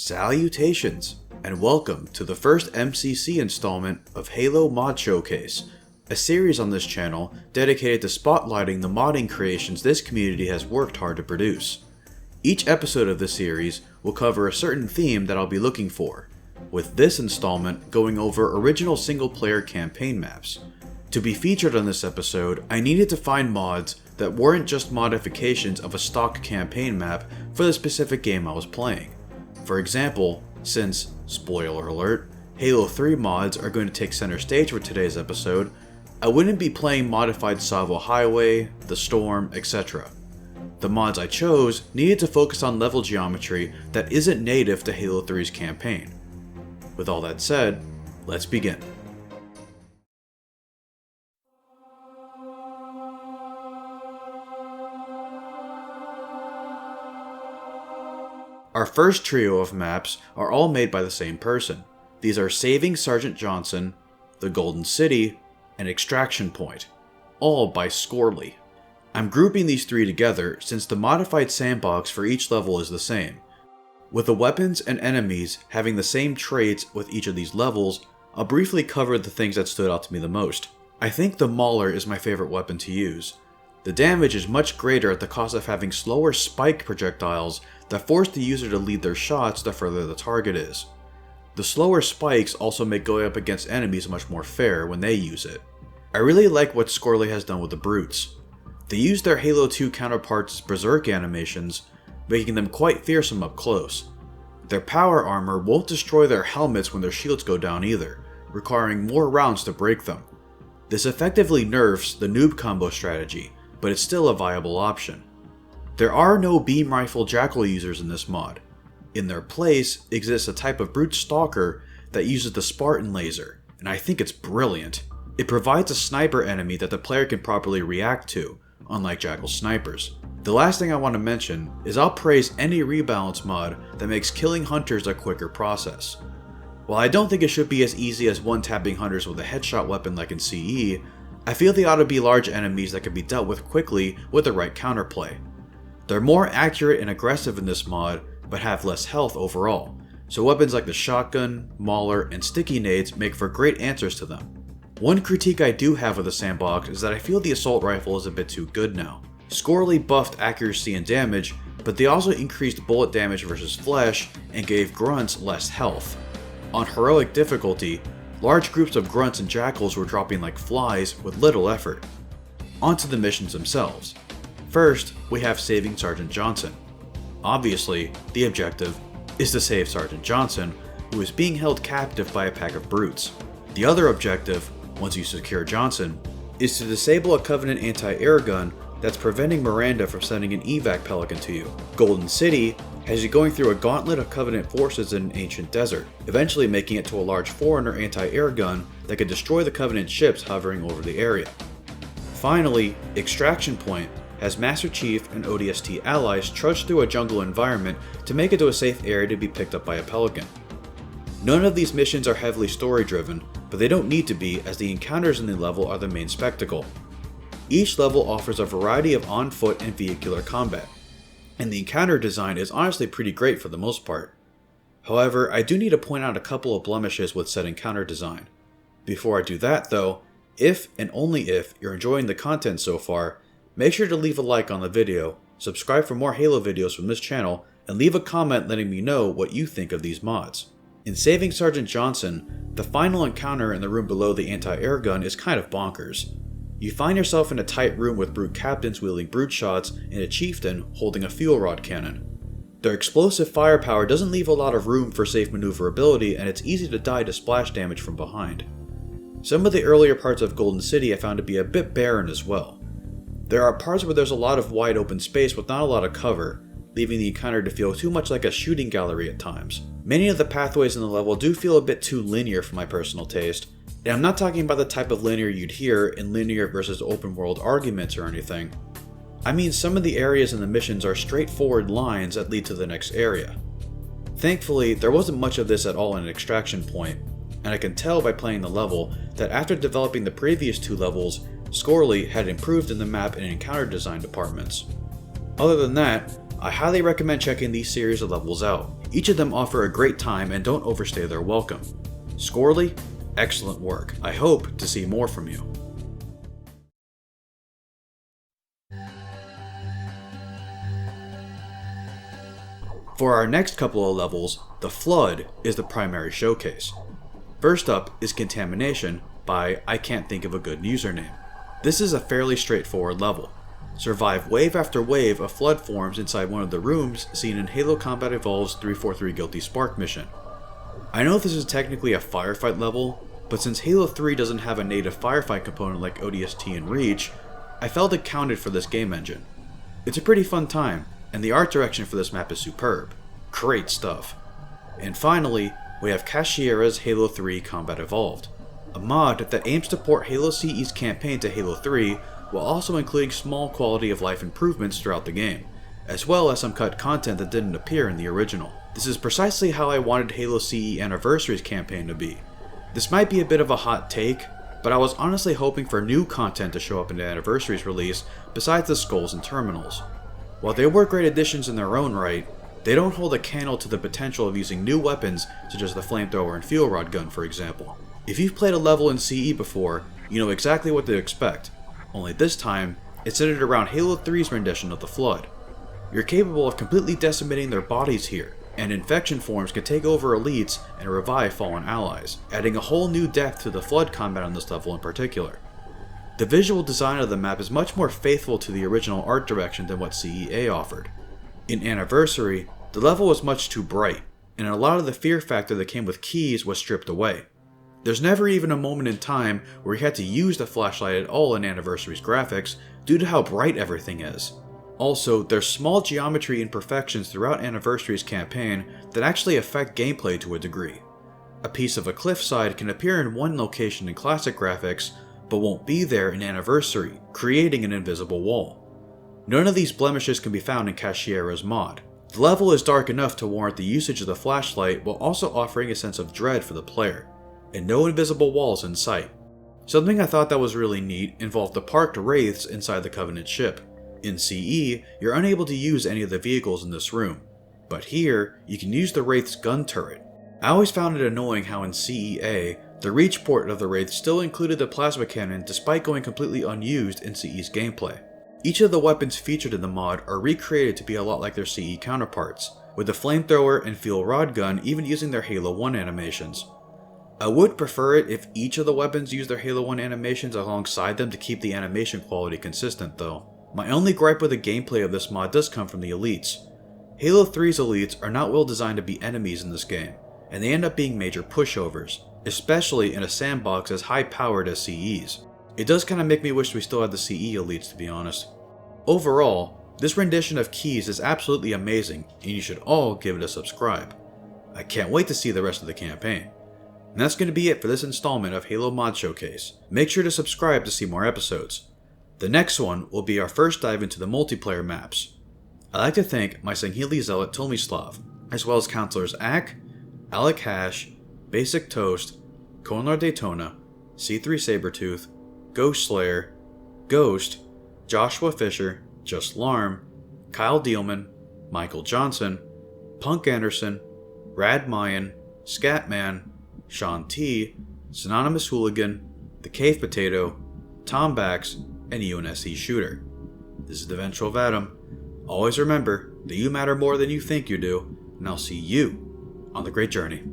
Salutations, and welcome to the first MCC installment of Halo Mod Showcase, a series on this channel dedicated to spotlighting the modding creations this community has worked hard to produce. Each episode of this series will cover a certain theme that I'll be looking for, with this installment going over original single-player campaign maps. To be featured on this episode, I needed to find mods that weren't just modifications of a stock campaign map for the specific game I was playing. For example, since, spoiler alert, Halo 3 mods are going to take center stage for today's episode, I wouldn't be playing modified Tsavo Highway, The Storm, etc. The mods I chose needed to focus on level geometry that isn't native to Halo 3's campaign. With all that said, let's begin. Our first trio of maps are all made by the same person. These are Saving Sergeant Johnson, The Golden City, and Extraction Point, all by Scorely. I'm grouping these three together since the modified sandbox for each level is the same. With the weapons and enemies having the same traits with each of these levels, I'll briefly cover the things that stood out to me the most. I think the Mauler is my favorite weapon to use. The damage is much greater at the cost of having slower spike projectiles that force the user to lead their shots the further the target is. The slower spikes also make going up against enemies much more fair when they use it. I really like what Scorely has done with the Brutes. They use their Halo 2 counterparts' Berserk animations, making them quite fearsome up close. Their power armor won't destroy their helmets when their shields go down either, requiring more rounds to break them. This effectively nerfs the noob combo strategy, but it's still a viable option. There are no beam rifle jackal users in this mod. In their place exists a type of brute stalker that uses the Spartan laser, and I think it's brilliant. It provides a sniper enemy that the player can properly react to, unlike jackal snipers. The last thing I want to mention is I'll praise any rebalance mod that makes killing hunters a quicker process. While I don't think it should be as easy as one-tapping hunters with a headshot weapon like in CE, I feel they ought to be large enemies that can be dealt with quickly with the right counterplay. They're more accurate and aggressive in this mod, but have less health overall, so weapons like the shotgun, mauler, and sticky nades make for great answers to them. One critique I do have of the sandbox is that I feel the assault rifle is a bit too good now. Scorely buffed accuracy and damage, but they also increased bullet damage versus flesh and gave grunts less health. On heroic difficulty, large groups of grunts and jackals were dropping like flies with little effort. Onto the missions themselves. First, we have Saving Sergeant Johnson. Obviously, the objective is to save Sergeant Johnson, who is being held captive by a pack of brutes. The other objective, once you secure Johnson, is to disable a Covenant anti-air gun that's preventing Miranda from sending an evac pelican to you. Golden City has you going through a gauntlet of Covenant forces in an ancient desert, eventually making it to a large Foreigner anti-air gun that could destroy the Covenant ships hovering over the area. Finally, Extraction Point has Master Chief and ODST allies trudge through a jungle environment to make it to a safe area to be picked up by a pelican. None of these missions are heavily story driven, but they don't need to be as the encounters in the level are the main spectacle. Each level offers a variety of on-foot and vehicular combat, and the encounter design is honestly pretty great for the most part. However, I do need to point out a couple of blemishes with said encounter design. Before I do that though, if and only if you're enjoying the content so far, make sure to leave a like on the video, subscribe for more Halo videos from this channel, and leave a comment letting me know what you think of these mods. In Saving Sergeant Johnson, the final encounter in the room below the anti-air gun is kind of bonkers. You find yourself in a tight room with brute captains wielding brute shots and a chieftain holding a fuel rod cannon. Their explosive firepower doesn't leave a lot of room for safe maneuverability, and it's easy to die to splash damage from behind. Some of the earlier parts of Golden City I found to be a bit barren as well. There are parts where there's a lot of wide open space with not a lot of cover, leaving the encounter to feel too much like a shooting gallery at times. Many of the pathways in the level do feel a bit too linear for my personal taste, and I'm not talking about the type of linear you'd hear in linear versus open world arguments or anything. I mean some of the areas in the missions are straightforward lines that lead to the next area. Thankfully, there wasn't much of this at all in Extraction Point, and I can tell by playing the level that after developing the previous two levels, Scorely had improved in the map and encounter design departments. Other than that, I highly recommend checking these series of levels out. Each of them offer a great time and don't overstay their welcome. Scorely, excellent work. I hope to see more from you. For our next couple of levels, the Flood is the primary showcase. First up is Contamination by I can't think of a good username. This is a fairly straightforward level. Survive wave after wave of flood forms inside one of the rooms seen in Halo Combat Evolved's 343 Guilty Spark mission. I know this is technically a firefight level, but since Halo 3 doesn't have a native firefight component like ODST and Reach, I felt it counted for this game engine. It's a pretty fun time, and the art direction for this map is superb. Great stuff. And finally, we have Cashiera's Halo 3 Combat Evolved, a mod that aims to port Halo CE's campaign to Halo 3 while also including small quality of life improvements throughout the game, as well as some cut content that didn't appear in the original. This is precisely how I wanted Halo CE Anniversary's campaign to be. This might be a bit of a hot take, but I was honestly hoping for new content to show up in the Anniversary's release besides the skulls and terminals. While they were great additions in their own right, they don't hold a candle to the potential of using new weapons such as the flamethrower and fuel rod gun, for example. If you've played a level in CE before, you know exactly what to expect, only this time, it's centered around Halo 3's rendition of the Flood. You're capable of completely decimating their bodies here, and infection forms can take over elites and revive fallen allies, adding a whole new depth to the Flood combat on this level in particular. The visual design of the map is much more faithful to the original art direction than what CEA offered. In Anniversary, the level was much too bright, and a lot of the fear factor that came with keys was stripped away. There's never even a moment in time where you had to use the flashlight at all in Anniversary's graphics due to how bright everything is. Also, there's small geometry imperfections throughout Anniversary's campaign that actually affect gameplay to a degree. A piece of a cliffside can appear in one location in classic graphics, but won't be there in Anniversary, creating an invisible wall. None of these blemishes can be found in Cashiera's mod. The level is dark enough to warrant the usage of the flashlight while also offering a sense of dread for the player, and no invisible walls in sight. Something I thought that was really neat involved the parked wraiths inside the Covenant ship. In CE, you're unable to use any of the vehicles in this room, but here, you can use the wraith's gun turret. I always found it annoying how in CEA, the Reach port of the Wraith still included the plasma cannon despite going completely unused in CE's gameplay. Each of the weapons featured in the mod are recreated to be a lot like their CE counterparts, with the flamethrower and fuel rod gun even using their Halo 1 animations. I would prefer it if each of the weapons used their Halo 1 animations alongside them to keep the animation quality consistent though. My only gripe with the gameplay of this mod does come from the elites. Halo 3's elites are not well designed to be enemies in this game, and they end up being major pushovers, especially in a sandbox as high powered as CE's. It does kinda make me wish we still had the CE elites, to be honest. Overall, this rendition of Keys is absolutely amazing, and you should all give it a subscribe. I can't wait to see the rest of the campaign. And that's going to be it for this installment of Halo Mod Showcase. Make sure to subscribe to see more episodes. The next one will be our first dive into the multiplayer maps. I'd like to thank my Sangheili Zealot Tomislav, as well as counselors Ak, Alec Hash, Basic Toast, Konar Daytona, C3 Sabretooth, Ghost Slayer, Ghost, Joshua Fisher, Just Larm, Kyle Dealman, Michael Johnson, Punk Anderson, Rad Mayan, Scatman, Sean T, Synonymous Hooligan, The Cave Potato, Tom Bax, and UNSC Shooter. This is the Vengeful Vadim. Always remember that you matter more than you think you do, and I'll see you on the great journey.